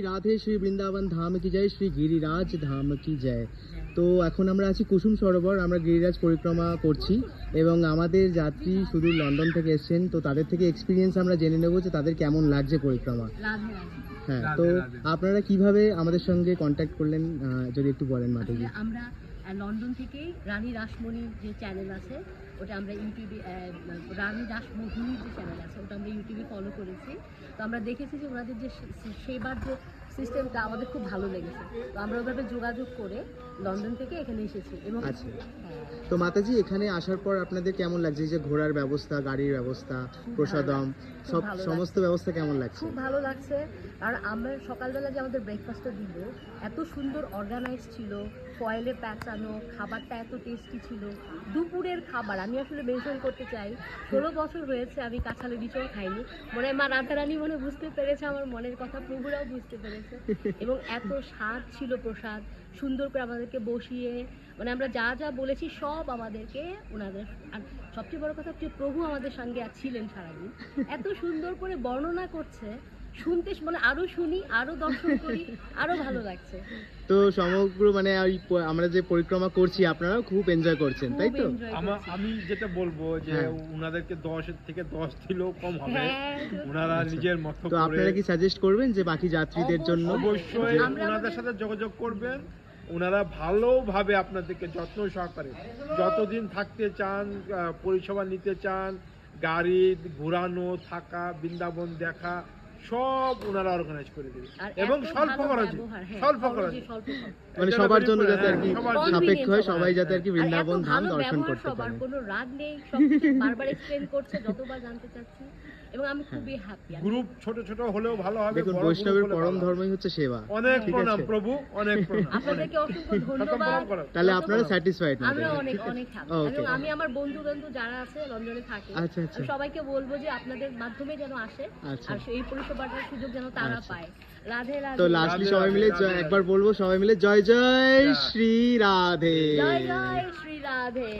রাধে, শ্রী বৃন্দাবন ধাম কি জয়, শ্রী গিরিরাজ ধাম কি জয়। তো এখন আমরা আছি কুসুম সরোবর, আমরা গিরিরাজ পরিক্রমা করছি এবং আমাদের যাত্রী শুধু লন্ডন থেকে এসেছেন, তো তাদের থেকে এক্সপিরিয়েন্স আমরা জেনে নেব যে তাদের কেমন লাগছে পরিক্রমা। হ্যাঁ, তো আপনারা কিভাবে আমাদের সঙ্গে কন্ট্যাক্ট করলেন যদি একটু বলেন মাতাজি। আমরা লন্ডন থেকে রানী রাসমণির যে চ্যানেল আছে ওটা আমরা ইউটিউবে, রানী রাসমোহিনীর যে চ্যানেল আছে ওটা আমরা ইউটিউবে ফলো করেছি। তো আমরা দেখেছি যে ওনাদের যে সেবার যে সিস্টেমটা আমাদের খুব ভালো লেগেছে। তো আমরা ওভাবে যোগাযোগ করে লন্ডন থেকে এখানে এসেছি এবং আচ্ছা, তো মাতাজি এখানে আসার পর আপনাদের কেমন লাগছে, যে ঘোরার ব্যবস্থা, গাড়ির ব্যবস্থা, প্রসাদম, সব সমস্ত ব্যবস্থা কেমন লাগছে? খুব ভালো লাগছে। আর আমরা সকালবেলা যে আমাদের ব্রেকফাস্টটা দিল এত সুন্দর অর্গানাইজ ছিল, ফয়েলে প্যাঁচানো, খাবারটা এত টেস্টি ছিল। দুপুরের খাবার আমি আসলে মেনশন করতে চাই, 16 বছর হয়েছে আমি কাঁঠালের ইঁচড় খাইনি। মনে হয় মা রাধারানী মনে বুঝতে পেরেছে আমার মনের কথা, প্রভুরাও বুঝতে পেরেছে। এবং এত স্বাদ ছিল প্রসাদ, সুন্দর করে আমাদেরকে বসিয়ে, মানে আমরা যা যা বলেছি সব আমাদেরকে ওনাদের, আর সবচেয়ে বড় কথা হচ্ছে প্রভু আমাদের সঙ্গে ছিলেন সারাদিন, এত সুন্দর করে বর্ণনা করছে, শুনতে মানে আরো শুনি, আরো দর্শন করি, আরো ভালো লাগছে। তো সমগ্র মানে আমরা যে পরিক্রমা করছি আপনারাও খুব এনজয় করছেন, তাই তো? আমি যেটা বলবো যে উনাদেরকে 10 থেকে 10 দিলেও কম হবে। হ্যাঁ, উনারা নিজের মতো তো করে, আপনারা কি সাজেস্ট করবেন যে বাকি যাত্রীদের জন্য? অবশ্যই উনাদের সাথে যোগাযোগ করবেন। ওনারা ভালোভাবে আপনাদেরকে যত্ন সহকারে যতদিন থাকতে চান, পরিষেবা নিতে চান, গাড়ি ঘোরানো, থাকা, বৃন্দাবন দেখা, সব ওনারা অর্গানাইজ করে দেবে এবং স্বল্প খরচে, মানে সবার জন্য যাতে আর কি সাপেক্ষ হয়, সবাই যাতে আর কি বৃন্দাবন ধাম দর্শন করতে পারে। কোনো রাগ নেই, সবকিছু বারবার এক্সপ্লেইন করছে যতবার জানতে চাচ্ছি এবং আমি খুবই হ্যাপি। গ্রুপ ছোট ছোট হলেও ভালো হবে। দেখুন, বৈষ্ণবের পরম ধর্মই হচ্ছে সেবা। অনেক প্রণাম প্রভু, অনেক প্রণাম। আপনাদেরকে অসংখ্য ধন্যবাদ। তাহলে আপনারা স্যাটিসফাইড না? আমরা অনেক অনেক হ্যাপি এবং আমি আমার বন্ধু যারা আছে লন্ডনে থাকে, আচ্ছা আচ্ছা, আমি সবাইকে বলবো যে আপনাদের মাধ্যমে যেন আসে আর এই পরিষেবাটার সুযোগ যেন তারা পায়। রাধে রাধে। তো লাস্টলি সবাই মিলে একবার বলবো, সবাই মিলে জয় জয় শ্রী রাধে। জয় জয় শ্রী রাধে।